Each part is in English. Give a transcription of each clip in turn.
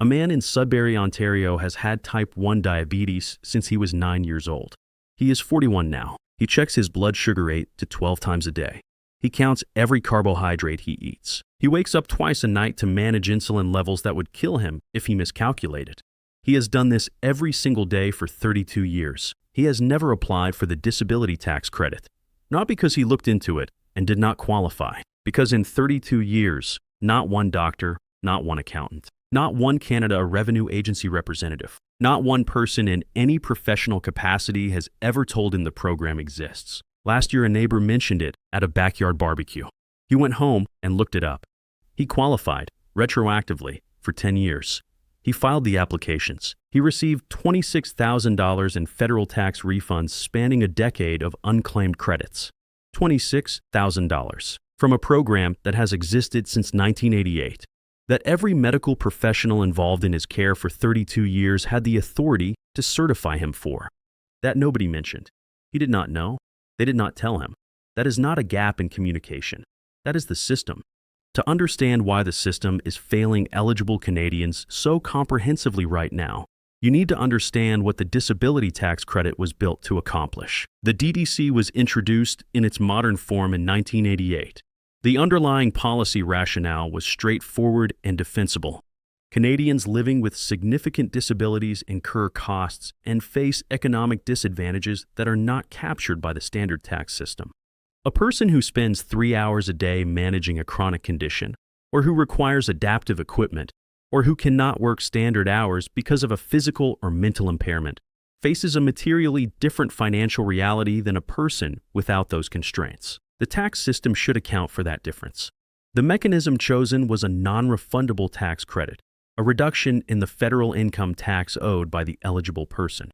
A man in Sudbury, Ontario has had type 1 diabetes since he was 9 years old. He is 41 now. He checks his blood sugar 8 to 12 times a day. He counts every carbohydrate he eats. He wakes up twice a night to manage insulin levels that would kill him if he miscalculated. He has done this every single day for 32 years. He has never applied for the disability tax credit. Not because he looked into it and did not qualify, because in 32 years, not one doctor, not one accountant, not one Canada Revenue Agency representative, not one person in any professional capacity has ever told him the program exists. Last year, a neighbor mentioned it at a backyard barbecue. He went home and looked it up. He qualified, retroactively, for 10 years. He filed the applications. He received $26,000 in federal tax refunds spanning a decade of unclaimed credits. $26,000 from a program that has existed since 1988. That every medical professional involved in his care for 32 years had the authority to certify him for. That nobody mentioned. He did not know. They did not tell him. That is not a gap in communication. That is the system. To understand why the system is failing eligible Canadians so comprehensively right now, you need to understand what the disability tax credit was built to accomplish. The DDC was introduced in its modern form in 1988. The underlying policy rationale was straightforward and defensible. Canadians living with significant disabilities incur costs and face economic disadvantages that are not captured by the standard tax system. A person who spends 3 hours a day managing a chronic condition, or who requires adaptive equipment, or who cannot work standard hours because of a physical or mental impairment, faces a materially different financial reality than a person without those constraints. The tax system should account for that difference. The mechanism chosen was a non-refundable tax credit, a reduction in the federal income tax owed by the eligible person,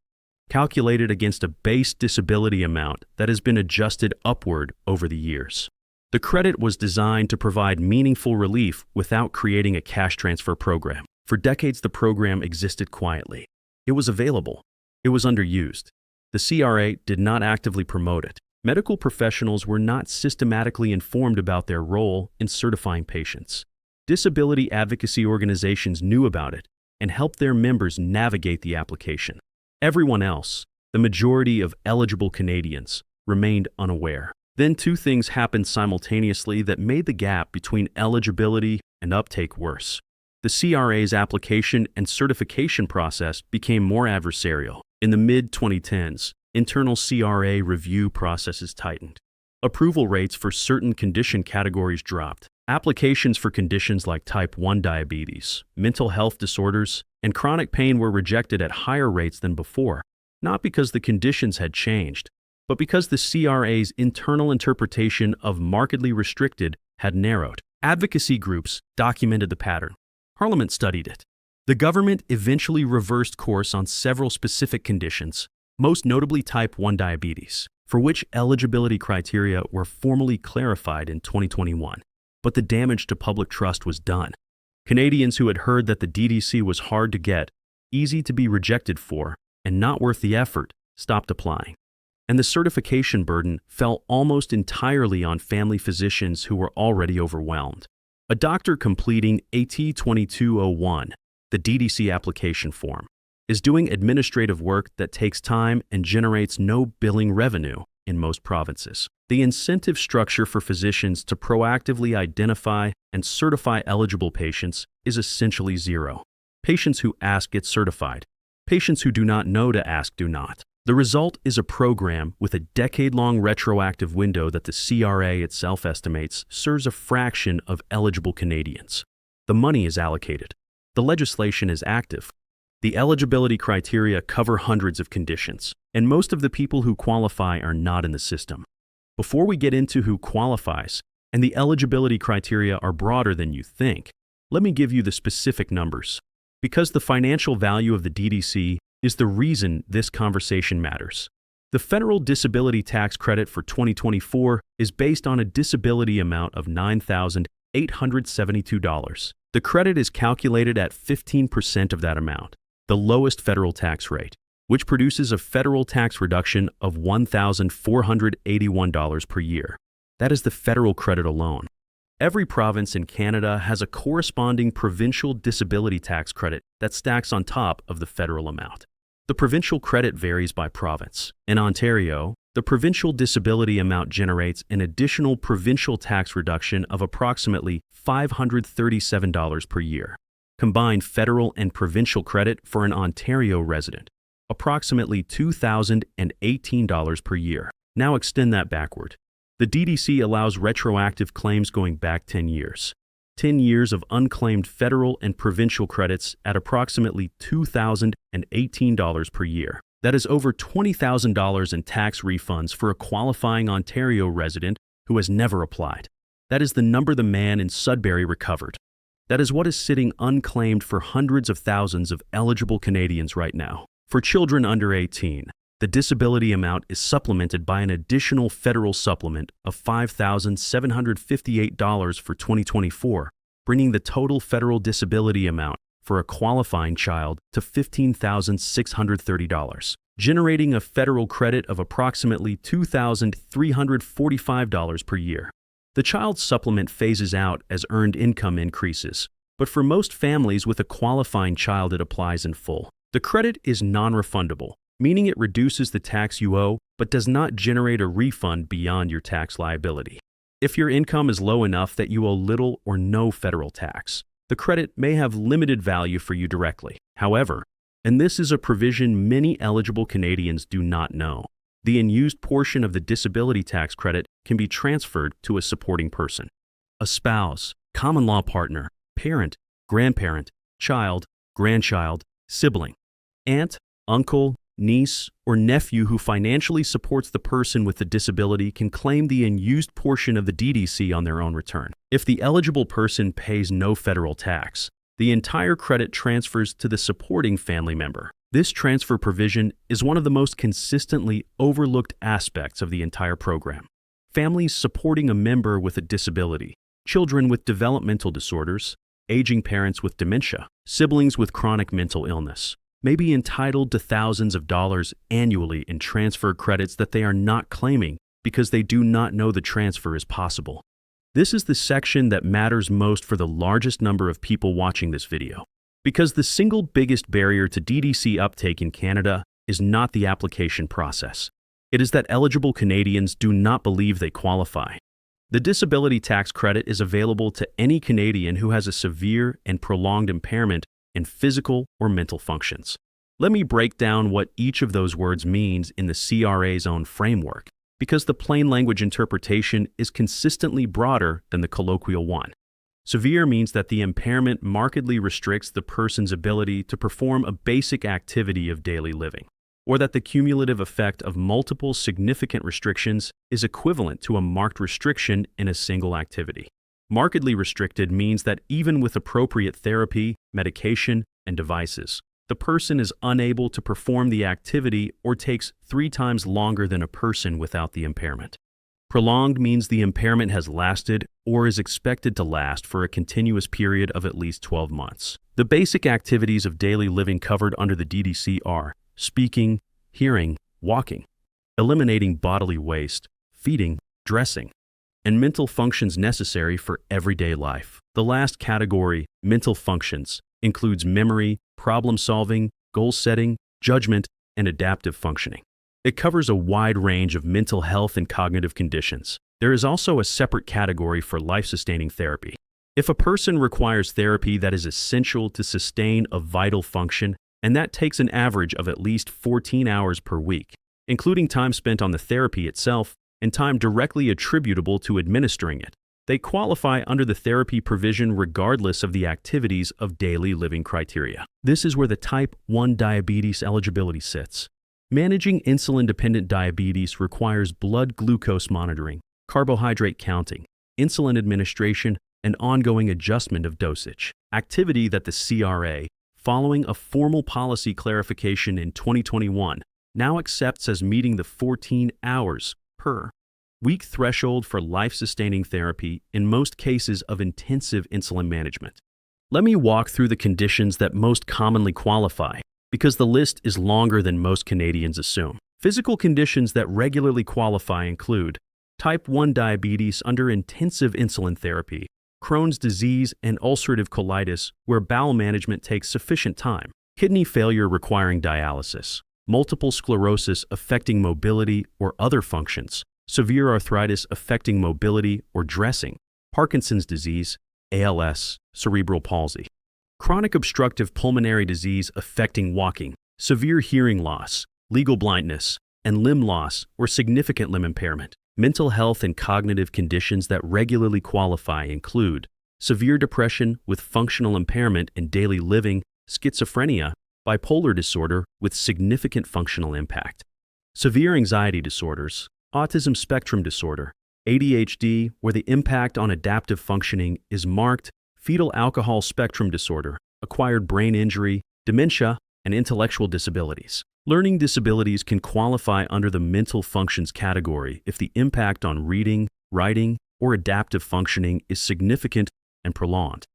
calculated against a base disability amount that has been adjusted upward over the years. The credit was designed to provide meaningful relief without creating a cash transfer program. For decades, the program existed quietly. It was available. It was underused. The CRA did not actively promote it. Medical professionals were not systematically informed about their role in certifying patients. Disability advocacy organizations knew about it and helped their members navigate the application. Everyone else, the majority of eligible Canadians, remained unaware. Then two things happened simultaneously that made the gap between eligibility and uptake worse. The CRA's application and certification process became more adversarial. In the mid-2010s, internal CRA review processes tightened. Approval rates for certain condition categories dropped. Applications for conditions like type 1 diabetes, mental health disorders, and chronic pain were rejected at higher rates than before, not because the conditions had changed, but because the CRA's internal interpretation of markedly restricted had narrowed. Advocacy groups documented the pattern. Parliament studied it. The government eventually reversed course on several specific conditions, most notably type 1 diabetes, for which eligibility criteria were formally clarified in 2021. But the damage to public trust was done. Canadians who had heard that the DDC was hard to get, easy to be rejected for, and not worth the effort, stopped applying. And the certification burden fell almost entirely on family physicians who were already overwhelmed. A doctor completing AT 2201, the DDC application form, is doing administrative work that takes time and generates no billing revenue in most provinces. The incentive structure for physicians to proactively identify and certify eligible patients is essentially zero. Patients who ask get certified. Patients who do not know to ask do not. The result is a program with a decade-long retroactive window that the CRA itself estimates serves a fraction of eligible Canadians. The money is allocated. The legislation is active. The eligibility criteria cover hundreds of conditions, and most of the people who qualify are not in the system. Before we get into who qualifies, and the eligibility criteria are broader than you think, let me give you the specific numbers. Because the financial value of the DDC is the reason this conversation matters. The federal disability tax credit for 2024 is based on a disability amount of $9,872. The credit is calculated at 15% of that amount, the lowest federal tax rate, which produces a federal tax reduction of $1,481 per year. That is the federal credit alone. Every province in Canada has a corresponding provincial disability tax credit that stacks on top of the federal amount. The provincial credit varies by province. In Ontario, the provincial disability amount generates an additional provincial tax reduction of approximately $537 per year. Combined federal and provincial credit for an Ontario resident, approximately $2,018 per year. Now extend that backward. The DDC allows retroactive claims going back 10 years. 10 years of unclaimed federal and provincial credits at approximately $2,018 per year. That is over $20,000 in tax refunds for a qualifying Ontario resident who has never applied. That is the number the man in Sudbury recovered. That is what is sitting unclaimed for hundreds of thousands of eligible Canadians right now. For children under 18, the disability amount is supplemented by an additional federal supplement of $5,758 for 2024, bringing the total federal disability amount for a qualifying child to $15,630, generating a federal credit of approximately $2,345 per year. The child supplement phases out as earned income increases, but for most families with a qualifying child it applies in full. The credit is non-refundable, meaning it reduces the tax you owe but does not generate a refund beyond your tax liability. If your income is low enough that you owe little or no federal tax, the credit may have limited value for you directly. However, and this is a provision many eligible Canadians do not know, the unused portion of the disability tax credit can be transferred to a supporting person. A spouse, common law partner, parent, grandparent, child, grandchild, sibling, aunt, uncle, niece, or nephew who financially supports the person with the disability can claim the unused portion of the DDC on their own return. If the eligible person pays no federal tax, the entire credit transfers to the supporting family member. This transfer provision is one of the most consistently overlooked aspects of the entire program. Families supporting a member with a disability, children with developmental disorders, aging parents with dementia, siblings with chronic mental illness, may be entitled to thousands of dollars annually in transfer credits that they are not claiming because they do not know the transfer is possible. This is the section that matters most for the largest number of people watching this video, because the single biggest barrier to DDC uptake in Canada is not the application process. It is that eligible Canadians do not believe they qualify. The disability tax credit is available to any Canadian who has a severe and prolonged impairment in physical or mental functions. Let me break down what each of those words means in the CRA's own framework, because the plain language interpretation is consistently broader than the colloquial one. Severe means that the impairment markedly restricts the person's ability to perform a basic activity of daily living, or that the cumulative effect of multiple significant restrictions is equivalent to a marked restriction in a single activity. Markedly restricted means that even with appropriate therapy, medication, and devices, the person is unable to perform the activity or takes 3 times longer than a person without the impairment. Prolonged means the impairment has lasted or is expected to last for a continuous period of at least 12 months. The basic activities of daily living covered under the DDC are speaking, hearing, walking, eliminating bodily waste, feeding, dressing, and mental functions necessary for everyday life. The last category, mental functions, includes memory, problem-solving, goal-setting, judgment, and adaptive functioning. It covers a wide range of mental health and cognitive conditions. There is also a separate category for life-sustaining therapy. If a person requires therapy that is essential to sustain a vital function, and that takes an average of at least 14 hours per week, including time spent on the therapy itself and time directly attributable to administering it, they qualify under the therapy provision regardless of the activities of daily living criteria. This is where the type 1 diabetes eligibility sits. Managing insulin-dependent diabetes requires blood glucose monitoring, carbohydrate counting, insulin administration, and ongoing adjustment of dosage, activity that the CRA, following a formal policy clarification in 2021, now accepts as meeting the 14 hours per week threshold for life-sustaining therapy in most cases of intensive insulin management. Let me walk through the conditions that most commonly qualify, because the list is longer than most Canadians assume. Physical conditions that regularly qualify include type 1 diabetes under intensive insulin therapy, Crohn's disease and ulcerative colitis where bowel management takes sufficient time, kidney failure requiring dialysis, multiple sclerosis affecting mobility or other functions, severe arthritis affecting mobility or dressing, Parkinson's disease, ALS, cerebral palsy, chronic obstructive pulmonary disease affecting walking, severe hearing loss, legal blindness, and limb loss or significant limb impairment. Mental health and cognitive conditions that regularly qualify include severe depression with functional impairment in daily living, schizophrenia, bipolar disorder with significant functional impact, severe anxiety disorders, autism spectrum disorder, ADHD where the impact on adaptive functioning is marked, fetal alcohol spectrum disorder, acquired brain injury, dementia, and intellectual disabilities. Learning disabilities can qualify under the mental functions category if the impact on reading, writing, or adaptive functioning is significant and prolonged.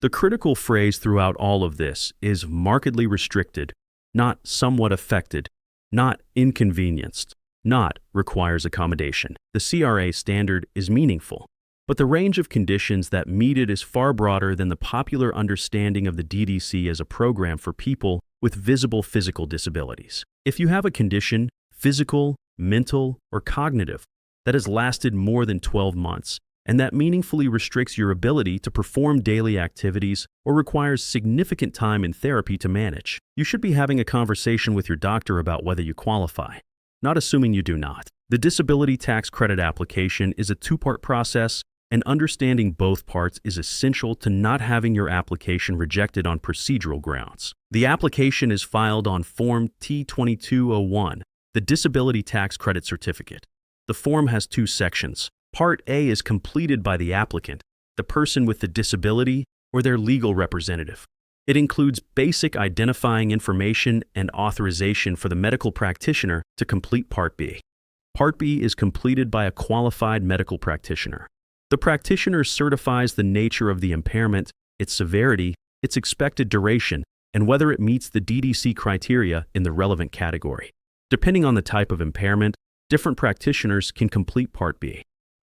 The critical phrase throughout all of this is markedly restricted, not somewhat affected, not inconvenienced, not requires accommodation. The CRA standard is meaningful, but the range of conditions that meet it is far broader than the popular understanding of the DDC as a program for people with visible physical disabilities. If you have a condition, physical, mental, or cognitive, that has lasted more than 12 months, and that meaningfully restricts your ability to perform daily activities or requires significant time in therapy to manage, you should be having a conversation with your doctor about whether you qualify, not assuming you do not. The disability tax credit application is a two-part process, and understanding both parts is essential to not having your application rejected on procedural grounds. The application is filed on Form T-2201, the Disability Tax Credit Certificate. The form has two sections. Part A is completed by the applicant, the person with the disability, or their legal representative. It includes basic identifying information and authorization for the medical practitioner to complete Part B. Part B is completed by a qualified medical practitioner. The practitioner certifies the nature of the impairment, its severity, its expected duration, and whether it meets the DDC criteria in the relevant category. Depending on the type of impairment, different practitioners can complete Part B.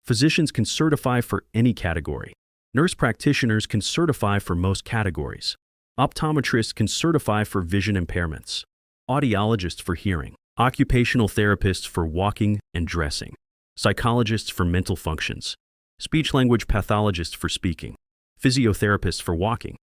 Physicians can certify for any category. Nurse practitioners can certify for most categories. Optometrists can certify for vision impairments. Audiologists for hearing. Occupational therapists for walking and dressing. Psychologists for mental functions. Speech-language pathologists for speaking. Physiotherapists for walking.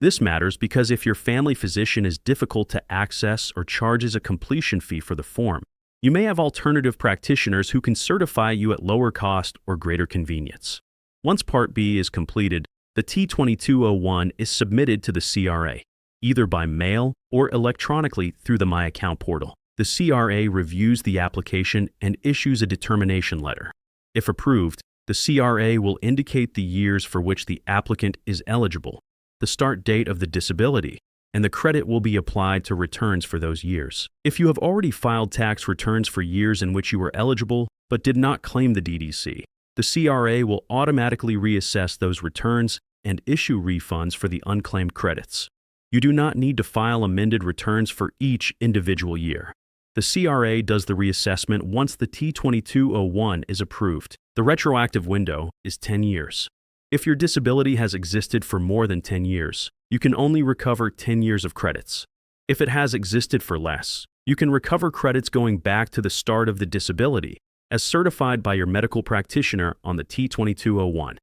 This matters because if your family physician is difficult to access or charges a completion fee for the form, you may have alternative practitioners who can certify you at lower cost or greater convenience. Once Part B is completed, the T-2201 is submitted to the CRA, either by mail or electronically through the My Account portal. The CRA reviews the application and issues a determination letter. If approved, the CRA will indicate the years for which the applicant is eligible, the start date of the disability, and the credit will be applied to returns for those years. If you have already filed tax returns for years in which you were eligible but did not claim the DDC, the CRA will automatically reassess those returns and issue refunds for the unclaimed credits. You do not need to file amended returns for each individual year. The CRA does the reassessment once the T-2201 is approved. The retroactive window is 10 years. If your disability has existed for more than 10 years, you can only recover 10 years of credits. If it has existed for less, you can recover credits going back to the start of the disability, as certified by your medical practitioner on the T-2201.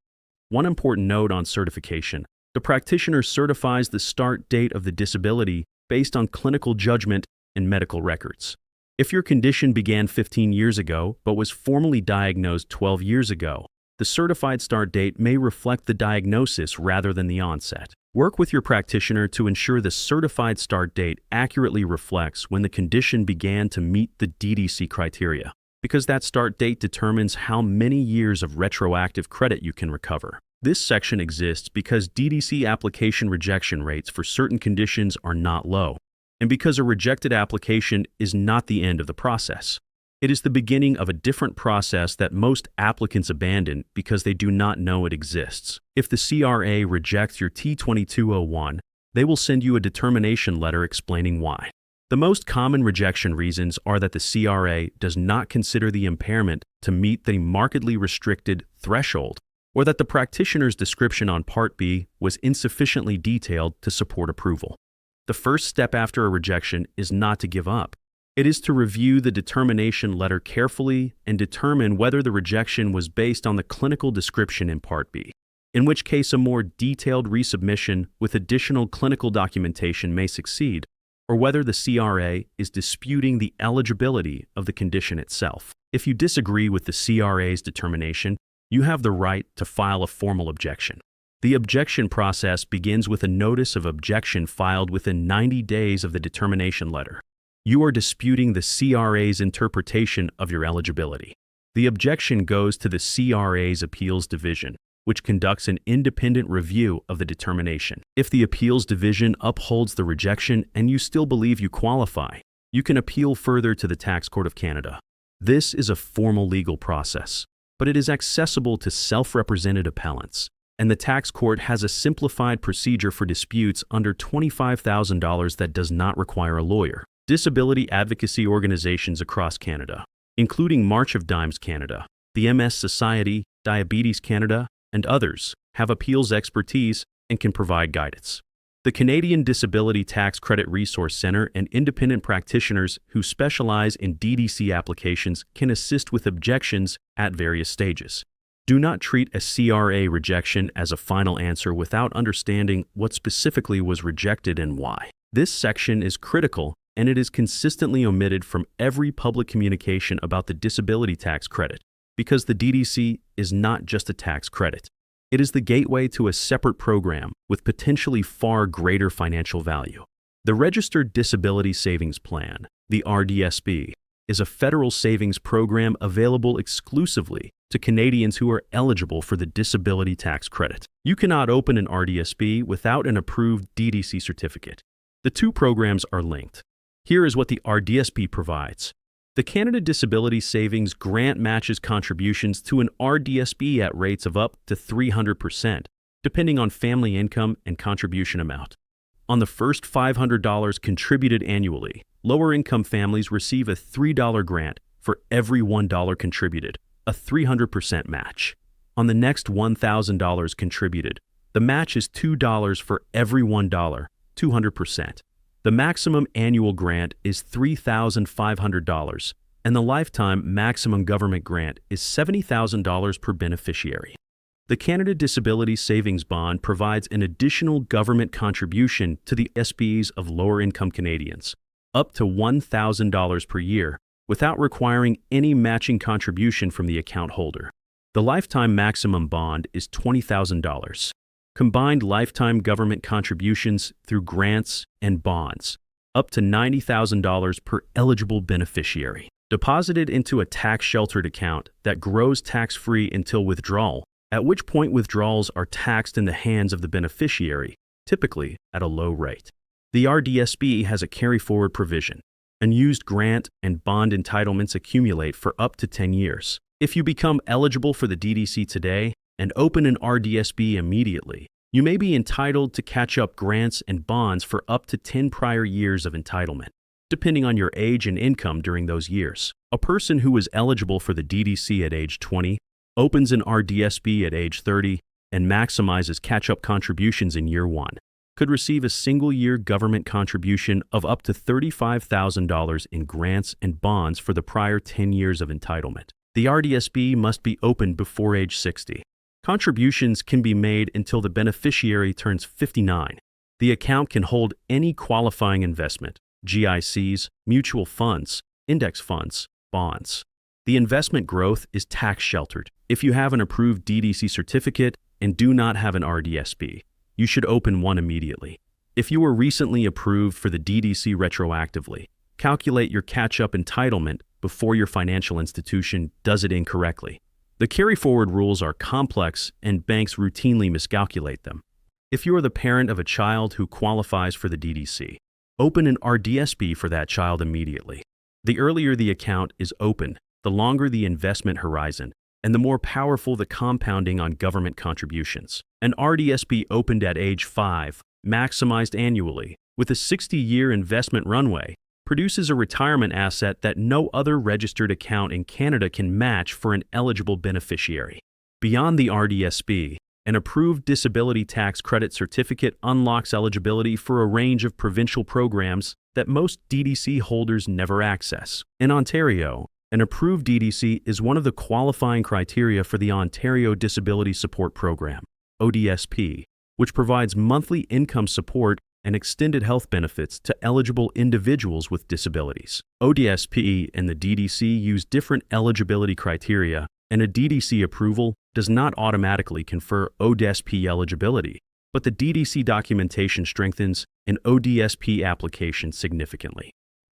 One important note on certification: the practitioner certifies the start date of the disability based on clinical judgment and medical records. If your condition began 15 years ago but was formally diagnosed 12 years ago, the certified start date may reflect the diagnosis rather than the onset. Work with your practitioner to ensure the certified start date accurately reflects when the condition began to meet the DDC criteria, because that start date determines how many years of retroactive credit you can recover. This section exists because DDC application rejection rates for certain conditions are not low, and because a rejected application is not the end of the process. It is the beginning of a different process that most applicants abandon because they do not know it exists. If the CRA rejects your T-2201, they will send you a determination letter explaining why. The most common rejection reasons are that the CRA does not consider the impairment to meet the markedly restricted threshold, or that the practitioner's description on Part B was insufficiently detailed to support approval. The first step after a rejection is not to give up. It is to review the determination letter carefully and determine whether the rejection was based on the clinical description in Part B, in which case a more detailed resubmission with additional clinical documentation may succeed, or whether the CRA is disputing the eligibility of the condition itself. If you disagree with the CRA's determination, you have the right to file a formal objection. The objection process begins with a notice of objection filed within 90 days of the determination letter. You are disputing the CRA's interpretation of your eligibility. The objection goes to the CRA's Appeals Division, which conducts an independent review of the determination. If the Appeals Division upholds the rejection and you still believe you qualify, you can appeal further to the Tax Court of Canada. This is a formal legal process, but it is accessible to self-represented appellants, and the Tax Court has a simplified procedure for disputes under $25,000 that does not require a lawyer. Disability advocacy organizations across Canada, including March of Dimes Canada, the MS Society, Diabetes Canada, and others, have appeals expertise and can provide guidance. The Canadian Disability Tax Credit Resource Centre and independent practitioners who specialize in DDC applications can assist with objections at various stages. Do not treat a CRA rejection as a final answer without understanding what specifically was rejected and why. This section is critical, and it is consistently omitted from every public communication about the disability tax credit, because the DDC is not just a tax credit. It is the gateway to a separate program with potentially far greater financial value. The Registered Disability Savings Plan, the RDSP, is a federal savings program available exclusively to Canadians who are eligible for the disability tax credit. You cannot open an RDSP without an approved DDC certificate. The two programs are linked. Here is what the RDSP provides. The Canada Disability Savings Grant matches contributions to an RDSP at rates of up to 300%, depending on family income and contribution amount. On the first $500 contributed annually, lower-income families receive a $3 grant for every $1 contributed, a 300% match. On the next $1,000 contributed, the match is $2 for every $1, 200%. The maximum annual grant is $3,500, and the lifetime maximum government grant is $70,000 per beneficiary. The Canada Disability Savings Bond provides an additional government contribution to the SPs of lower-income Canadians, up to $1,000 per year, without requiring any matching contribution from the account holder. The lifetime maximum bond is $20,000. Combined lifetime government contributions through grants and bonds, up to $90,000 per eligible beneficiary, deposited into a tax-sheltered account that grows tax-free until withdrawal, at which point withdrawals are taxed in the hands of the beneficiary, typically at a low rate. The RDSP has a carry-forward provision. Unused grant and bond entitlements accumulate for up to 10 years. If you become eligible for the DDC today, and open an RDSP immediately, you may be entitled to catch up grants and bonds for up to 10 prior years of entitlement, depending on your age and income during those years. A person who is eligible for the DDC at age 20, opens an RDSP at age 30, and maximizes catch-up contributions in year 1, could receive a single-year government contribution of up to $35,000 in grants and bonds for the prior 10 years of entitlement. The RDSP must be opened before age 60. Contributions can be made until the beneficiary turns 59. The account can hold any qualifying investment, GICs, mutual funds, index funds, bonds. The investment growth is tax-sheltered. If you have an approved DDC certificate and do not have an RDSP, you should open one immediately. If you were recently approved for the DDC retroactively, calculate your catch-up entitlement before your financial institution does it incorrectly. The carry-forward rules are complex and banks routinely miscalculate them. If you are the parent of a child who qualifies for the DDC, open an RDSP for that child immediately. The earlier the account is open, the longer the investment horizon, and the more powerful the compounding on government contributions. An RDSP opened at age 5, maximized annually, with a 60-year investment runway, produces a retirement asset that no other registered account in Canada can match for an eligible beneficiary. Beyond the RDSP, an approved disability tax credit certificate unlocks eligibility for a range of provincial programs that most DDC holders never access. In Ontario, an approved DDC is one of the qualifying criteria for the Ontario Disability Support Program, ODSP, which provides monthly income support and extended health benefits to eligible individuals with disabilities. ODSP and the DDC use different eligibility criteria, and a DDC approval does not automatically confer ODSP eligibility, but the DDC documentation strengthens an ODSP application significantly.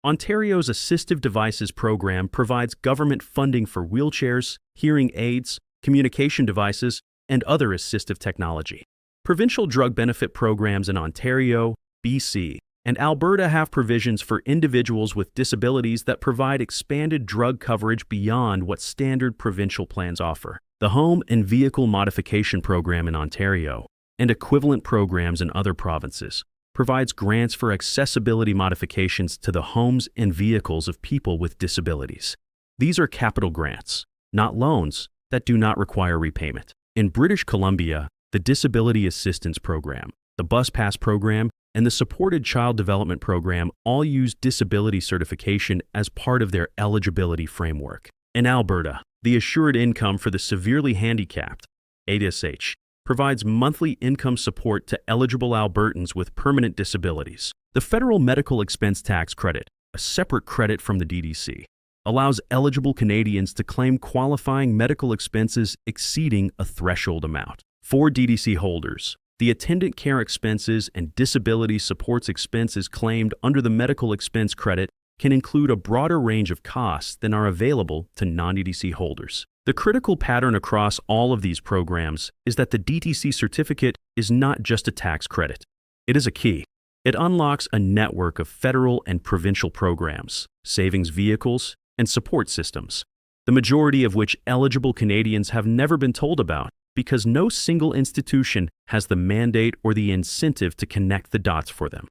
Ontario's Assistive Devices Program provides government funding for wheelchairs, hearing aids, communication devices, and other assistive technology. Provincial drug benefit programs in Ontario, BC, and Alberta have provisions for individuals with disabilities that provide expanded drug coverage beyond what standard provincial plans offer. The Home and Vehicle Modification Program in Ontario, and equivalent programs in other provinces, provides grants for accessibility modifications to the homes and vehicles of people with disabilities. These are capital grants, not loans, that do not require repayment. In British Columbia, the Disability Assistance Program, the Bus Pass Program, and the Supported Child Development Program all use disability certification as part of their eligibility framework. In Alberta, the Assured Income for the Severely Handicapped, ADSH, provides monthly income support to eligible Albertans with permanent disabilities. The Federal Medical Expense Tax Credit, a separate credit from the DDC, allows eligible Canadians to claim qualifying medical expenses exceeding a threshold amount. For DDC holders, the attendant care expenses and disability supports expenses claimed under the medical expense credit can include a broader range of costs than are available to non-DDC holders. The critical pattern across all of these programs is that the DDC certificate is not just a tax credit. It is a key. It unlocks a network of federal and provincial programs, savings vehicles, and support systems, the majority of which eligible Canadians have never been told about because no single institution has the mandate or the incentive to connect the dots for them.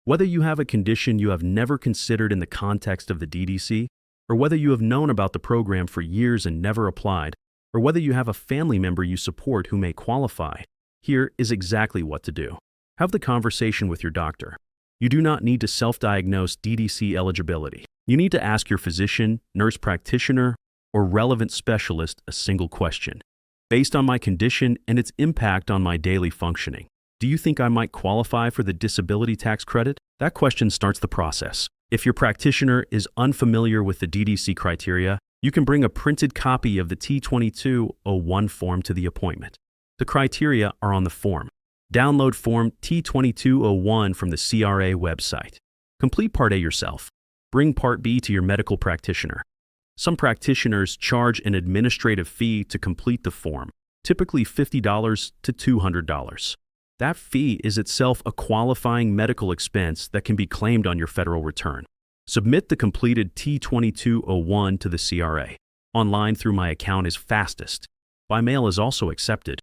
Whether you have a condition you have never considered in the context of the DDC, or whether you have known about the program for years and never applied, or whether you have a family member you support who may qualify, here is exactly what to do. Have the conversation with your doctor. You do not need to self-diagnose DDC eligibility. You need to ask your physician, nurse practitioner, or relevant specialist a single question. Based on my condition and its impact on my daily functioning, do you think I might qualify for the disability tax credit? That question starts the process. If your practitioner is unfamiliar with the DDC criteria, you can bring a printed copy of the T2201 form to the appointment. The criteria are on the form. Download Form T2201 from the CRA website. Complete Part A yourself. Bring Part B to your medical practitioner. Some practitioners charge an administrative fee to complete the form, typically $50 to $200. That fee is itself a qualifying medical expense that can be claimed on your federal return. Submit the completed T2201 to the CRA. Online through my account is fastest. By mail is also accepted.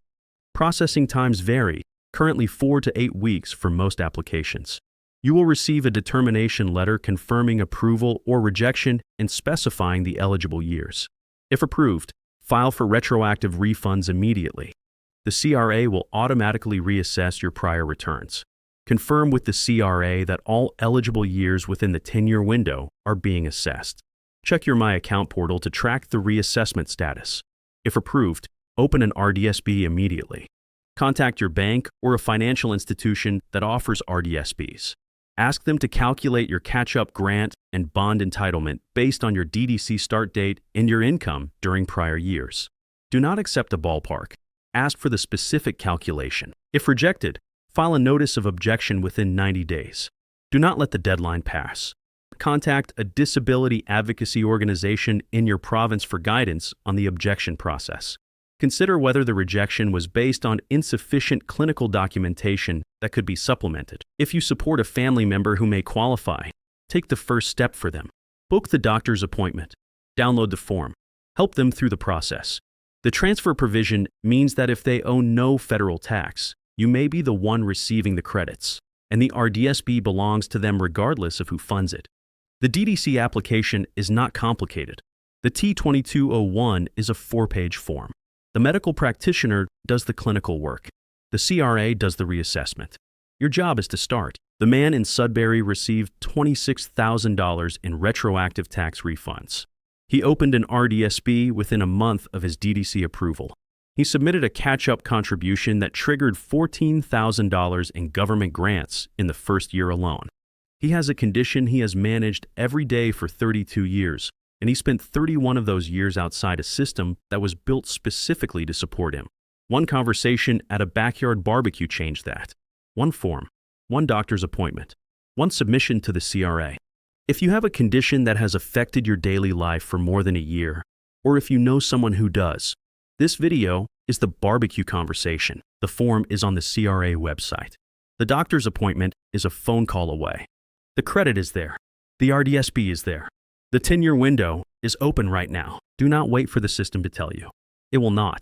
Processing times vary, currently 4 to 8 weeks for most applications. You will receive a determination letter confirming approval or rejection and specifying the eligible years. If approved, file for retroactive refunds immediately. The CRA will automatically reassess your prior returns. Confirm with the CRA that all eligible years within the 10-year window are being assessed. Check your My Account portal to track the reassessment status. If approved, open an RDSP immediately. Contact your bank or a financial institution that offers RDSPs. Ask them to calculate your catch-up grant and bond entitlement based on your DDC start date and your income during prior years. Do not accept a ballpark. Ask for the specific calculation. If rejected, file a notice of objection within 90 days. Do not let the deadline pass. Contact a disability advocacy organization in your province for guidance on the objection process. Consider whether the rejection was based on insufficient clinical documentation that could be supplemented. If you support a family member who may qualify, take the first step for them. Book the doctor's appointment. Download the form. Help them through the process. The transfer provision means that if they owe no federal tax, you may be the one receiving the credits, and the RDSP belongs to them regardless of who funds it. The DDC application is not complicated. The T2201 is a 4-page form. The medical practitioner does the clinical work. The CRA does the reassessment. Your job is to start. The man in Sudbury received $26,000 in retroactive tax refunds. He opened an RDSB within a month of his DDC approval. He submitted a catch-up contribution that triggered $14,000 in government grants in the first year alone. He has a condition he has managed every day for 32 years, and he spent 31 of those years outside a system that was built specifically to support him. One conversation at a backyard barbecue changed that. One form, one doctor's appointment, one submission to the CRA. If you have a condition that has affected your daily life for more than a year, or if you know someone who does, this video is the barbecue conversation. The form is on the CRA website. The doctor's appointment is a phone call away. The credit is there. The RDSB is there. The 10-year window is open right now. Do not wait for the system to tell you. It will not.